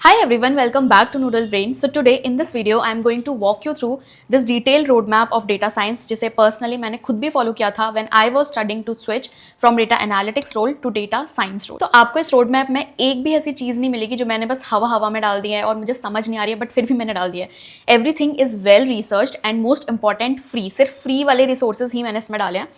Hi everyone, welcome back to Noodle Brain. So today in this video I am going to walk you through this detailed roadmap of data science जिसे personally मैंने खुद भी follow किया था when I was studying to switch from data analytics role to data science role. तो आपको इस roadmap में एक भी ऐसी चीज़ नहीं मिलेगी जो मैंने बस हवा में डाल दिया है और मुझे समझ नहीं आ रही है बट फिर भी मैंने डाल दिया है. Everything is well researched and most important free. सिर्फ free वाले resources ही मैंने इसमें डाले हैं.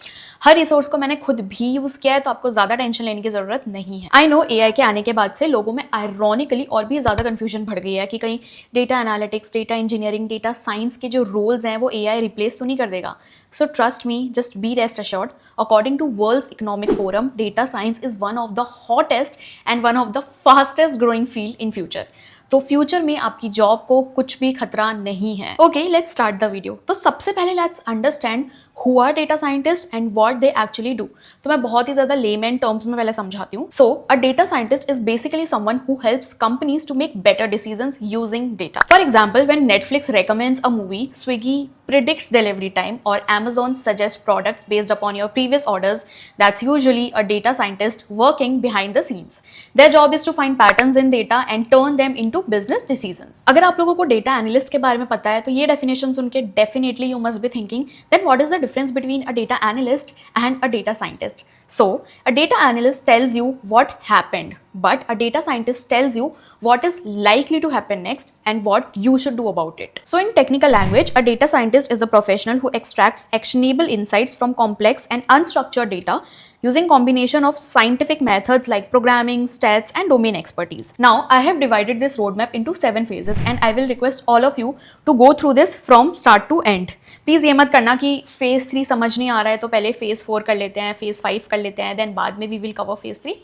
हर रिसोर्स को मैंने खुद भी यूज किया है तो आपको ज्यादा टेंशन लेने की जरूरत नहीं है. आई नो एआई के आने के बाद से लोगों में आयरॉनिकली और भी ज्यादा कंफ्यूजन बढ़ गई है कि कहीं data analytics, data engineering, data science के जो रोल्स हैं वो एआई रिप्लेस तो नहीं कर देगा. So trust me, just be rest assured. According to world's economic forum, data science is one of the hottest and one of the fastest growing field in future. तो future में आपकी job को कुछ भी खतरा नहीं है. Okay, let's start the video. तो सबसे पहले let's understand who are data scientists and what they actually do. तो मैं बहुत ही ज़्यादा layman terms में पहले समझाती हूँ. So, a data scientist is basically someone who helps companies to make better decisions using data. For example, when Netflix recommends a movie, Swiggy predicts delivery time, or Amazon suggests products based upon your previous orders, that's usually a data scientist working behind the scenes. Their job is to find patterns in data and turn them into business decisions. अगर आप लोगों को data analyst के बारे में पता है तो ये definition सुन के definitely you must be thinking then what is the difference between a data analyst and a data scientist? So, a data analyst tells you what happened, but a data scientist tells you what is likely to happen next and what you should do about it. So, in technical language, a data scientist is a professional who extracts actionable insights from complex and unstructured data using combination of scientific methods like programming, stats, and domain expertise. Now, I have divided this roadmap into 7 phases and I will request all of you to go through this from start to end. Please ये मत करना कि phase 3 समझ नहीं आ रहा है तो पहले फेज़ 4 कर लेते हैं, फेज़ 5 कर लेते हैं, देन बाद में वी विल कवर फेज़ 3.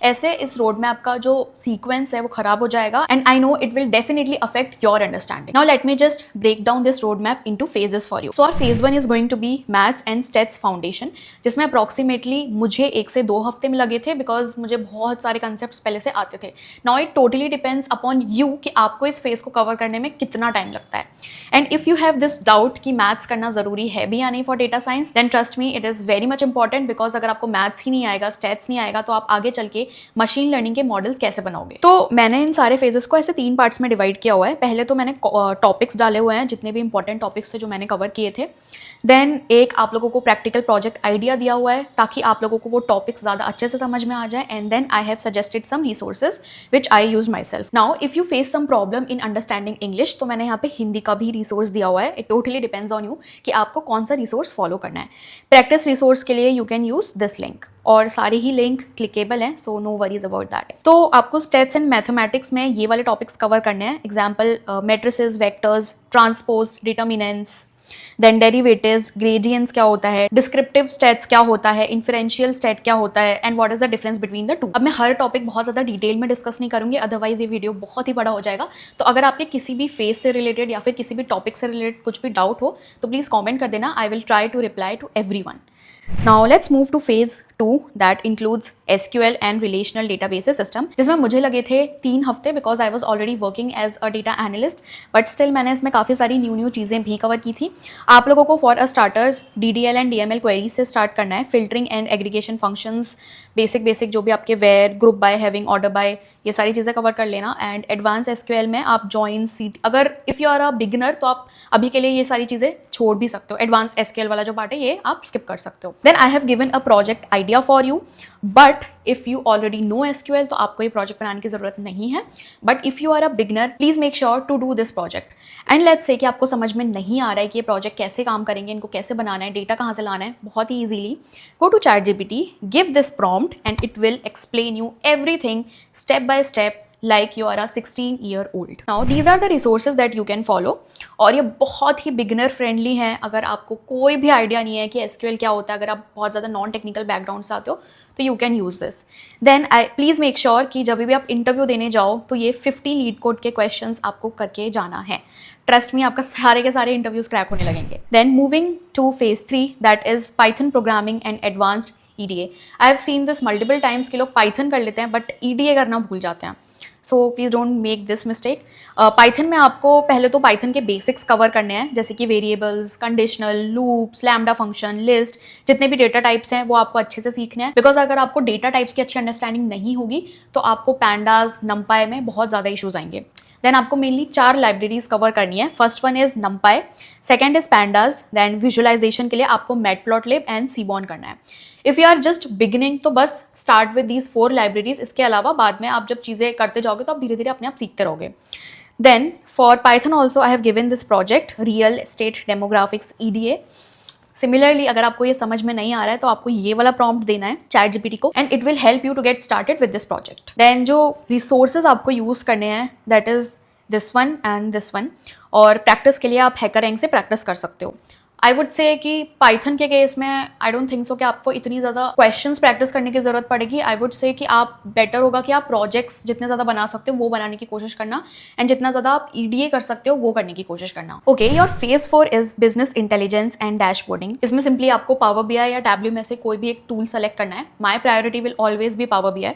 ऐसे इस रोड मैप का जो सीक्वेंस है वो खराब हो जाएगा and I know it will definitely affect your understanding. Now let me just break down this road map into phases for you. So our phase 1 is going to be maths and stats foundation, जिसमें approximately मुझे 1 से 2 हफ्ते में लगे थे because मुझे बहुत सारे कंसेप्ट पहले से आते थे. Now it totally depends upon you कि आपको इस फेज को कवर करने में कितना टाइम लगता है. And if you have this doubt कि मैथ्स करना जरूरी है भी या नहीं for data science, then trust me it is very much important because अगर आपको मैथ्स ही नहीं आएगा, स्टैट्स नहीं आएगा तो आप आगे चल के मशीन लर्निंग के मॉडल्स कैसे बनाओगे. तो मैंने इन सारे फेजेस को ऐसे 3 पार्ट्स में डिवाइड किया हुआ है. पहले तो मैंने टॉपिक्स डाले हुए हैं, जितने भी इंपॉर्टेंट टॉपिक्स थे जो मैंने कवर किए थे. देन एक आप लोगों को प्रैक्टिकल प्रोजेक्ट आइडिया दिया हुआ है ताकि आप लोगों को वो टॉपिक्स ज़्यादा अच्छे से समझ में आ जाए. And then I have suggested some resources which I use myself. Now if you face some problem in understanding English तो मैंने यहाँ पे हिंदी का भी रिसोर्स दिया हुआ है. It totally depends on you कि आपको कौन सा रिसोर्स फॉलो करना है. प्रैक्टिस रिसोर्स के लिए you can use this link और सारे ही लिंक क्लिकेबल हैं, so no worries about that. तो आपको स्टैट्स एंड मैथमेटिक्स में ये वाले टॉपिक्स कवर करने हैं. Example matrices, vectors, transpose, determinants, then derivatives, gradients क्या होता है, डिस्क्रिप्टिव स्टैट्स क्या होता है, इन्फरेंशियल स्टैट क्या होता है and what is the difference between the two. अब मैं हर टॉपिक बहुत ज़्यादा डिटेल में डिस्कस नहीं करूंगी, अदरवाइज ये वीडियो बहुत ही बड़ा हो जाएगा. तो अगर आपके किसी भी फेज से रिलेटेड या फिर किसी भी टॉपिक से रिलेटेड कुछ भी डाउट हो तो प्लीज़ कॉमेंट कर देना. I will try to reply to everyone. Now let's move to phase 2 that includes SQL and relational databases system, जिसमें मुझे लगे थे 3 हफ्ते because I was already working as a data analyst. But still मैंने इसमें काफ़ी सारी न्यू चीज़ें भी कवर की थी. आप लोगों को for a starters DDL and DML queries से स्टार्ट करना है. Filtering and aggregation functions, basic जो भी आपके where, group by, having, order by, ये सारी चीज़ें कवर कर लेना. एंड एडवांस SQL में आप जॉइन, सीट, अगर if you are a beginner तो आप अभी के लिए ये सारी चीज़ें छोड़ भी सकते हो. एडवांस SQL वाला जो पार्ट है ये आप स्किप कर सकते हो. Then I have given a project idea for you, but if you already know SQL तो आपको ये प्रोजेक्ट बनाने की ज़रूरत नहीं है. But if you are a beginner please make sure to do this project. And let's say कि आपको समझ में नहीं आ रहा है कि ये प्रोजेक्ट कैसे काम करेंगे, इनको कैसे बनाना है, डेटा कहाँ से लाना है. बहुत ही easily go to ChatGPT, give this prompt and it will explain you everything step by step like you are a 16-year-old. Now these are the resources that you can follow और ये बहुत ही beginner friendly हैं. अगर आपको कोई भी idea नहीं है कि SQL क्या होता है, अगर आप बहुत ज़्यादा नॉन टेक्निकल बैकग्राउंड से आते हो तो you can use this. Then please make sure कि जब भी आप इंटरव्यू देने जाओ तो ये 50 लीड कोड के क्वेश्चंस आपको करके जाना है. ट्रस्ट मी, आपका सारे के सारे इंटरव्यूज क्रैक होने लगेंगे. Then moving to phase 3 that is python programming and advanced EDA. I have seen this multiple times कि लोग पाइथन कर लेते हैं बट EDA करना भूल जाते हैं. So please don't make this mistake. Python में आपको पहले तो पाइथन के बेसिक्स कवर करने हैं, जैसे कि variables, conditional, loops, lambda function, list, जितने भी डेटा टाइप्स हैं वो आपको अच्छे से सीखने हैं। बिकॉज अगर आपको डेटा टाइप्स की अच्छी अंडरस्टैंडिंग नहीं होगी तो आपको पैंडाज, नमपाई में बहुत ज़्यादा इशूज़ आएंगे। देन आपको मेनली 4 लाइब्रेरीज कवर करनी है। First one is numpy, second is pandas, then visualization के लिए आपको matplotlib एंड seaborn करना है। If you are just beginning तो बस स्टार्ट विद दीज 4 लाइब्रेरीज। इसके अलावा बाद में आप जब चीज़ें करते जाओगे तो आप धीरे धीरे अपने आप सीखते रहोगे। Then for python also I have given this project real estate demographics EDA। Similarly अगर आपको ये समझ में नहीं आ रहा है तो आपको ये वाला प्रॉम्प्ट देना है ChatGPT को and it will help you to get started with this project. Then जो रिसोर्सेज आपको यूज़ करने हैं that is this one and this one, और प्रैक्टिस के लिए आप HackerRank से प्रैक्टिस कर सकते हो। आई वुड से कि पाइथन के केस में आई डोंट थिंक सो कि आपको इतनी ज़्यादा क्वेश्चंस प्रैक्टिस करने की ज़रूरत पड़ेगी। आई वुड से कि आप बेटर होगा कि आप प्रोजेक्ट्स जितने ज़्यादा बना सकते हो वो बनाने की कोशिश करना एंड जितना ज़्यादा आप EDA कर सकते हो वो करने की कोशिश करना। Okay, your phase 4 is business intelligence and dashboarding. इसमें सिंपली आपको पावर BI या Tableau में से कोई भी एक टूल सेलेक्ट करना है। My priority will always be power BI,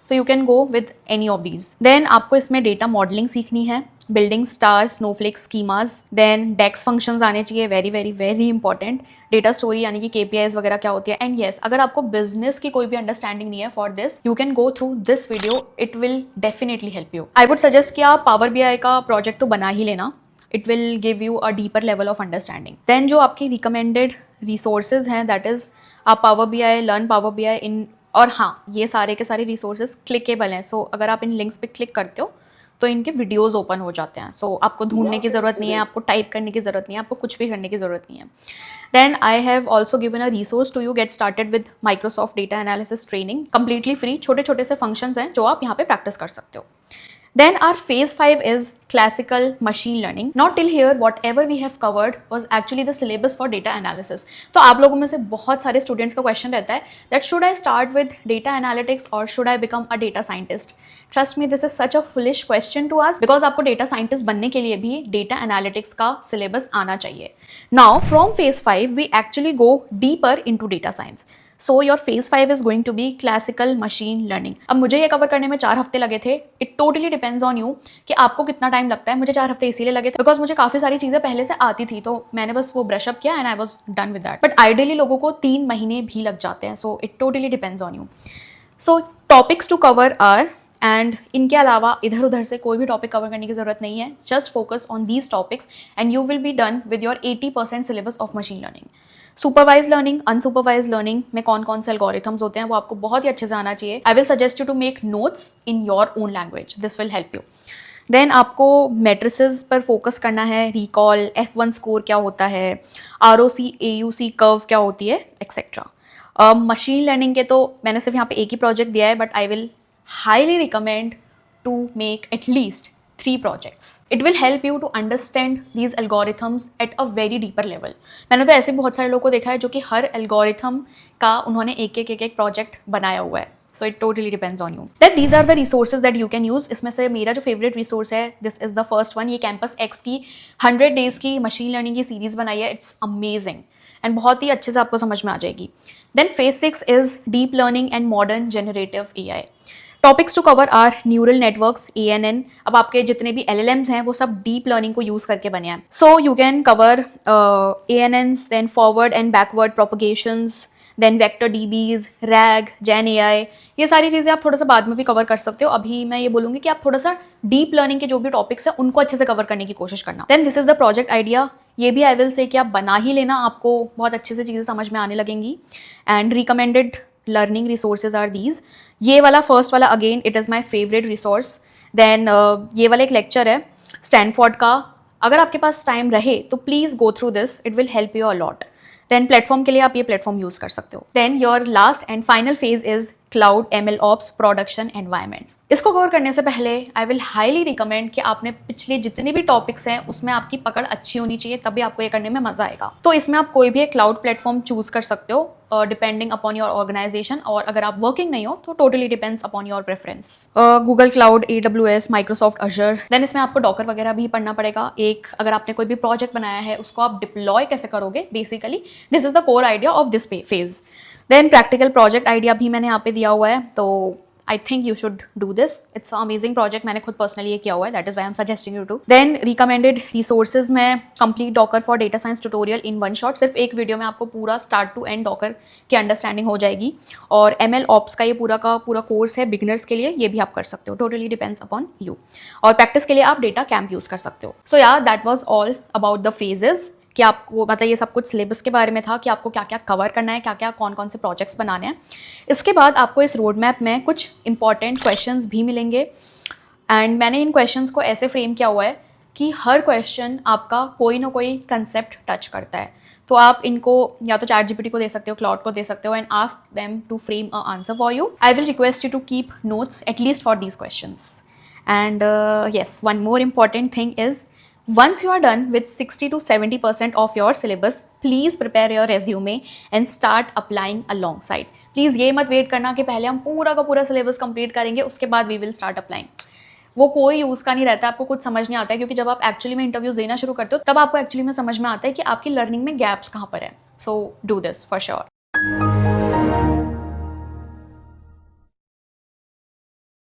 so you can go with any of these. Then आपको इसमें डेटा मॉडलिंग सीखनी है, building star, snowflake, schemas, then DAX functions आने चाहिए, very very very important, data story यानी कि KPIs वगैरह क्या होती है। एंड येस, अगर आपको बिजनेस की कोई भी अंडरस्टैंडिंग नहीं है for this, you can go through this video, it will definitely help you. I would suggest कि आप पावर BI का प्रोजेक्ट तो बना ही लेना, it will give you a deeper level of understanding. Then जो आपकी रिकमेंडेड रिसोर्सेज हैं दैट इज आप power BI, learn power BI in, और हाँ, ये सारे के सारे रिसोर्सेज क्लिकेबल हैं। सो अगर आप इन लिंक्स पे क्लिक करते हो तो इनके वीडियोस ओपन हो जाते हैं। सो आपको ढूंढने की ज़रूरत नहीं है, आपको टाइप करने की ज़रूरत नहीं है, आपको कुछ भी करने की ज़रूरत नहीं है। Then I have also given a resource to you get started with Microsoft data analysis training, completely free. छोटे छोटे से फंक्शंस हैं जो आप यहाँ पे प्रैक्टिस कर सकते हो। Then our phase 5 is classical machine learning. Not till here, whatever we have covered was actually the syllabus for data analysis. तो आप लोगों में से बहुत सारे स्टूडेंट्स का क्वेश्चन रहता है that should I start with data analytics or should I become a data scientist? Trust me, this is such a foolish question to ask because आपको data scientist बनने के लिए भी data analytics का syllabus आना चाहिए. Now from phase 5 we actually go deeper into data science. So your phase 5 is going to be classical machine learning. अब मुझे ये कवर करने में 4 हफ्ते लगे थे. It totally depends on you कि आपको कितना टाइम लगता है. मुझे 4 हफ्ते इसीलिए लगे थे बिकॉज मुझे काफ़ी सारी चीज़ें पहले से आती थी, तो मैंने बस वो ब्रश अप किया and I was done with that. But ideally लोगों को 3 महीने भी लग जाते हैं. So it totally depends on you. So topics to cover are, and इनके अलावा इधर उधर से कोई भी टॉपिक कवर करने की जरूरत नहीं है. Just focus on these topics and you will be done with your 80% syllabus of machine learning. Supervise learning, unsupervise learning में कौन कौन से एल्गोरिथम्स होते हैं वो आपको बहुत ही अच्छे से आना चाहिए. I will suggest you to make notes in your own language, this will help you. Then आपको मैट्रिसेस पर फोकस करना है, रिकॉल, F1 स्कोर क्या होता है, ROC AUC कर्व क्या होती है, एक्सेट्रा. मशीन लर्निंग के तो मैंने सिर्फ यहाँ पे एक ही प्रोजेक्ट दिया है, but I will highly recommend to make at least 3 projects. It will help you to understand these algorithms at a very deeper level. मैंने तो ऐसे बहुत सारे लोगों को देखा है जो कि हर एल्गोरिथम का उन्होंने एक प्रोजेक्ट बनाया हुआ है. So it totally depends on you. Then these are the resources that you can use. इसमें से मेरा जो फेवरेट रिसोर्स है, this is the first one. ये कैंपस X की 100 days की मशीन लर्निंग की सीरीज बनाई है. It's amazing एंड बहुत ही अच्छे से आपको समझ में आ जाएगी. Then phase 6 is deep learning and modern generative AI. Topics to cover are neural networks, ANN. अब आपके जितने भी LLMs हैं वो सब डीप लर्निंग को यूज करके बने हैं. So you can cover ANNs, then forward and backward propagations, then vector DBs, RAG, Gen AI. ये सारी चीज़ें आप थोड़ा सा बाद में भी कवर कर सकते हो. अभी मैं ये बोलूँगी कि आप थोड़ा सा डीप लर्निंग के जो भी टॉपिक्स हैं उनको अच्छे से कवर करने की कोशिश करना. Then this is the project idea. ये भी आई विल से कि आप बना ही लेना, आपको बहुत अच्छे से चीज़ें समझ में आने लगेंगी. And recommended learning resources are these. ये वाला फर्स्ट वाला again it is my favourite resource. Then ये वाला एक लेक्चर है स्टैनफोर्ड का. अगर आपके पास टाइम रहे तो please go through this, it will help you a lot. Then platform के लिए आप ये प्लेटफॉर्म यूज़ कर सकते हो. Then your last and final phase is cloud ML ops production environments. इसको कवर करने से पहले आई विल हाईली रिकमेंड कि आपने पिछले जितने भी टॉपिक्स हैं उसमें आपकी पकड़ अच्छी होनी चाहिए, तभी आपको ये करने में मजा आएगा. तो इसमें आप कोई भी एक क्लाउड प्लेटफॉर्म चूज कर सकते हो डिपेंडिंग अपॉन योर ऑर्गेनाइजेशन, और अगर आप वर्किंग नहीं हो तो totally depends upon your preference. Google cloud, AWS, Microsoft अजर. देन इसमें आपको डॉकर वगैरह भी पढ़ना पड़ेगा. एक अगर आपने कोई भी प्रोजेक्ट बनाया है उसको आप डिप्लॉय कैसे करोगे, basically this is the core idea of this phase. Then practical project idea भी मैंने यहाँ पे दिया हुआ है. तो I think you should do this, it's amazing project, मैंने खुद पर्सनली ये किया हुआ है, that is why I am suggesting you to. Then recommended resources में complete Docker for data science tutorial in one shot, सिर्फ एक वीडियो में आपको पूरा स्टार्ट टू एंड डॉकर की अंडरस्टैंडिंग हो जाएगी। और ML Ops का ये पूरा का पूरा कोर्स है बिगिनर्स के लिए, ये भी आप कर सकते हो, टोटली डिपेंड्स अपॉन यू। और प्रैक्टिस के लिए आप डेटा कैंप यूज कर सकते हो। सो या that was all about the phases, कि आपको मतलब ये सब कुछ सिलेबस के बारे में था कि आपको क्या क्या कवर करना है, क्या क्या कौन कौन से प्रोजेक्ट्स बनाने हैं। इसके बाद आपको इस रोड मैप में कुछ इंपॉर्टेंट क्वेश्चंस भी मिलेंगे, एंड मैंने इन क्वेश्चंस को ऐसे फ्रेम किया हुआ है कि हर क्वेश्चन आपका कोई ना कोई कंसेप्ट टच करता है। तो आप इनको या तो ChatGPT को दे सकते हो, क्लाउड को दे सकते हो, and ask them to frame a answer for you. I will request you to keep notes at least for these questions. And yes, one more important thing is, once you are done with 60 to 70% of your syllabus, please prepare your resume and start applying alongside. Please ये मत wait करना कि पहले हम पूरा का पूरा syllabus complete करेंगे उसके बाद वी विल स्टार्ट अप्लाइंग। वो कोई यूज़ का नहीं रहता, आपको कुछ समझ नहीं आता है, क्योंकि जब आप एक्चुअली में इंटरव्यूज देना शुरू करते हो तब आपको एक्चुअली में समझ में आता है कि आपकी लर्निंग में गैप्स कहाँ पर है। So do this for sure.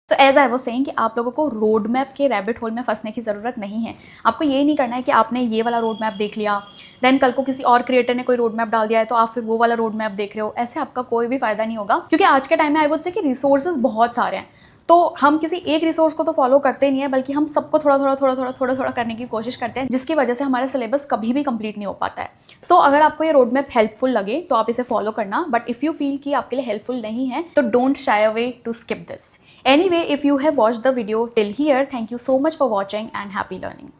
तो एज आई वाज सेइंग कि आप लोगों को रोड मैप के रैबिट होल में फंसने की ज़रूरत नहीं है। आपको ये नहीं करना है कि आपने ये वाला रोड मैप देख लिया, देन कल को किसी और क्रिएटर ने कोई रोड मैप डाल दिया है तो आप फिर वो वाला रोड मैप देख रहे हो। ऐसे आपका कोई भी फायदा नहीं होगा, क्योंकि आज के टाइम में आई वुड से कि रिसोर्सेज बहुत सारे हैं, तो हम किसी एक रिसोर्स को तो फॉलो करते नहीं है, बल्कि हम सबको थोड़ा थोड़ा करने की कोशिश करते हैं, जिसकी वजह से हमारा सिलेबस कभी भी कंप्लीट नहीं हो पाता है। सो अगर आपको ये रोड मैप हेल्पफुल लगे तो आप इसे फॉलो करना, बट इफ़ यू फील कि आपके लिए हेल्पफुल नहीं है तो don't shy away to skip this. Anyway, if you have watched the video till here, thank you so much for watching and happy learning.